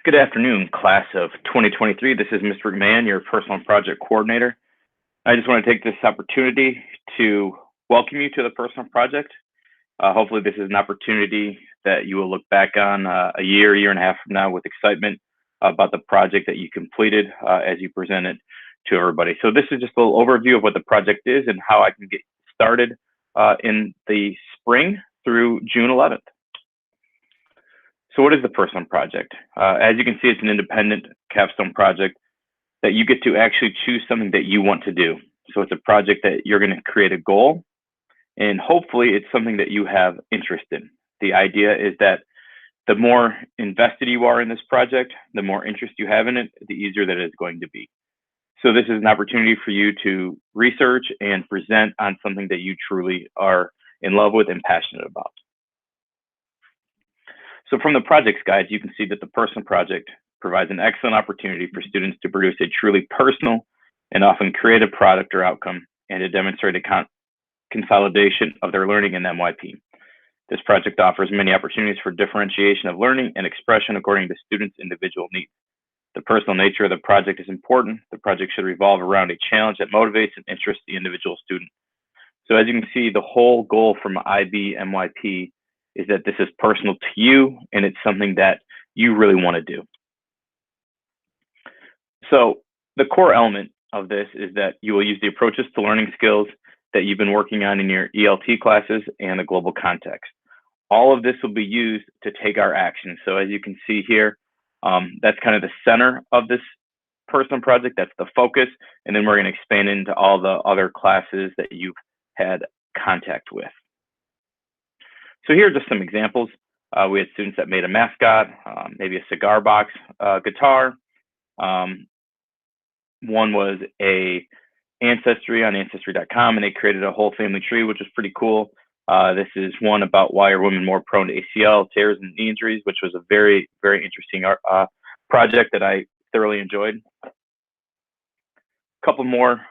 Good afternoon, class of 2023. This is Mr. McMahon, your personal project coordinator. I just want to take this opportunity to welcome you to the personal project. Hopefully this is an opportunity that you will look back on a year and a half from now with excitement about the project that you completed as you present it to everybody. So this is just a little overview of what the project is and how I can get started in the spring through June 11th. So what is the personal project? As you can see, it's an independent capstone project that you get to actually choose something that you want to do. So it's a project that you're going to create a goal, and hopefully it's something that you have interest in. The idea is that the more invested you are in this project, the more interest you have in it, the easier that it's going to be. So this is an opportunity for you to research and present on something that you truly are in love with and passionate about. So from the projects guide, you can see that the personal project provides an excellent opportunity for students to produce a truly personal and often creative product or outcome and to demonstrate a consolidation of their learning in MYP. This project offers many opportunities for differentiation of learning and expression according to students' individual needs. The personal nature of the project is important. The project should revolve around a challenge that motivates and interests the individual student. So as you can see, the whole goal from IB MYP is that this is personal to you and it's something that you really want to do. So the core element of this is that you will use the approaches to learning skills that you've been working on in your ELT classes and the global context. All of this will be used to take our action. So as you can see here, that's kind of the center of this personal project. That's the focus. And then we're going to expand into all the other classes that you've had contact with. So here are just some examples. We had students that made a mascot, maybe a cigar box, guitar. One was a ancestry on ancestry.com, and they created a whole family tree, which is pretty cool. This is one about why are women more prone to ACL tears and knee injuries, which was a very, very interesting project that I thoroughly enjoyed. A couple more,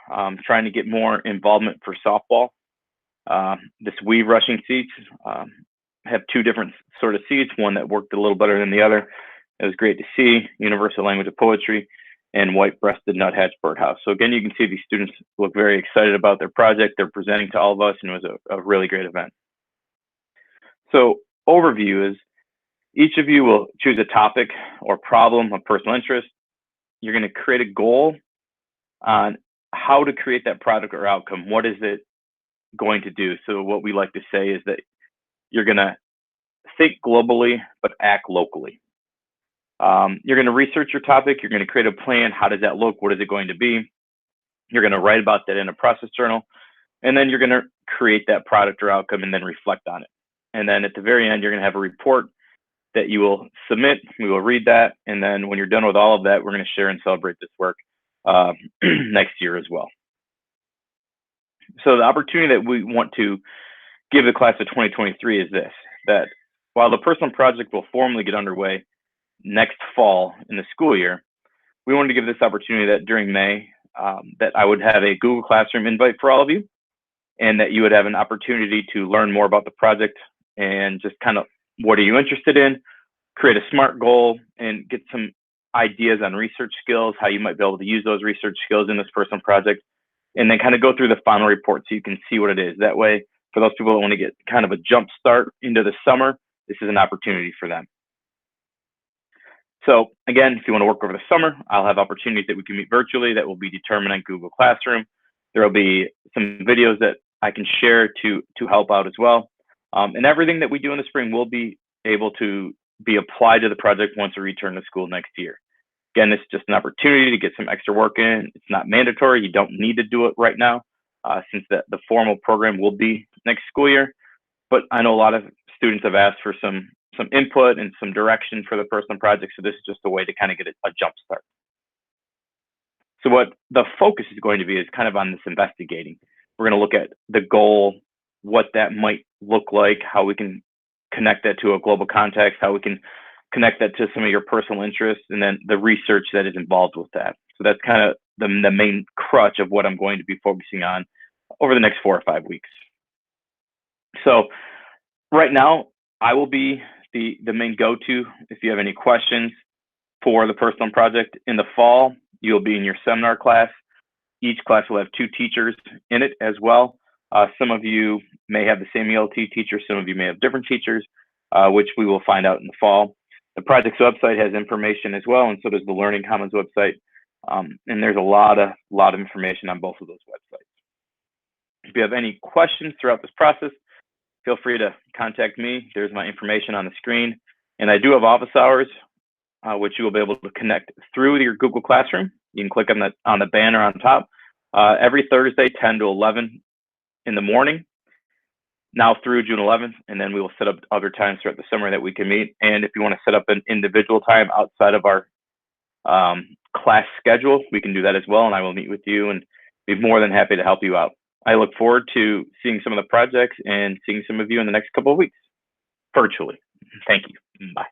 trying to get more involvement for softball. This weave rushing seats have two different sort of seats, one that worked a little better than the other. It was great to see. Universal Language of Poetry and White-Breasted Nuthatch Birdhouse. So again, you can see these students look very excited about their project. They're presenting to all of us, and it was a really great event. So overview is each of you will choose a topic or problem of personal interest. You're going to create a goal on how to create that product or outcome. What is it going to do? So what we like to say is that you're going to think globally, but act locally. You're going to research your topic. You're going to create a plan. How does that look? What is it going to be? You're going to write about that in a process journal. And then you're going to create that product or outcome and then reflect on it. And then at the very end, you're going to have a report that you will submit. We will read that. And then when you're done with all of that, we're going to share and celebrate this work next year as well. So the opportunity that we want to give the class of 2023 is this, that while the personal project will formally get underway next fall in the school year, we wanted to give this opportunity that during May, that I would have a Google Classroom invite for all of you, and that you would have an opportunity to learn more about the project and just kind of what are you interested in, create a SMART goal, and get some ideas on research skills, how you might be able to use those research skills in this personal project, and then kind of go through the final report so you can see what it is. That way, for those people that want to get kind of a jump start into the summer, this is an opportunity for them. So again, if you want to work over the summer, I'll have opportunities that we can meet virtually that will be determined on Google Classroom. There will be some videos that I can share to help out as well. And everything that we do in the spring will be able to be applied to the project once we return to school next year. Again, it's just an opportunity to get some extra work in. It's not mandatory. You don't need to do it right now since the formal program will be next school year. But I know a lot of students have asked for some input and some direction for the personal project. So this is just a way to kind of get a jump start. So what the focus is going to be is kind of on this investigating. We're going to look at the goal, what that might look like, how we can connect that to a global context, how we can connect that to some of your personal interests, and then the research that is involved with that. So that's kind of the main crutch of what I'm going to be focusing on over the next 4 or 5 weeks. So right now, I will be the main go-to if you have any questions. for the personal project. In the fall, you'll be in your seminar class. Each class will have 2 teachers in it as well. Some of you may have the same ELT teacher, some of you may have different teachers, which we will find out in the fall. The project's website has information as well, and so does the Learning Commons website. And there's a lot of information on both of those websites. If you have any questions throughout this process, feel free to contact me. There's my information on the screen. And I do have office hours, which you will be able to connect through your Google Classroom. You can click on the banner on top. Every Thursday, 10 to 11 in the morning, now through June 11th, and then we will set up other times throughout the summer that we can meet. And if you want to set up an individual time outside of our class schedule, we can do that as well, and I will meet with you and be more than happy to help you out. I look forward to seeing some of the projects and seeing some of you in the next couple of weeks virtually. Thank you. Bye.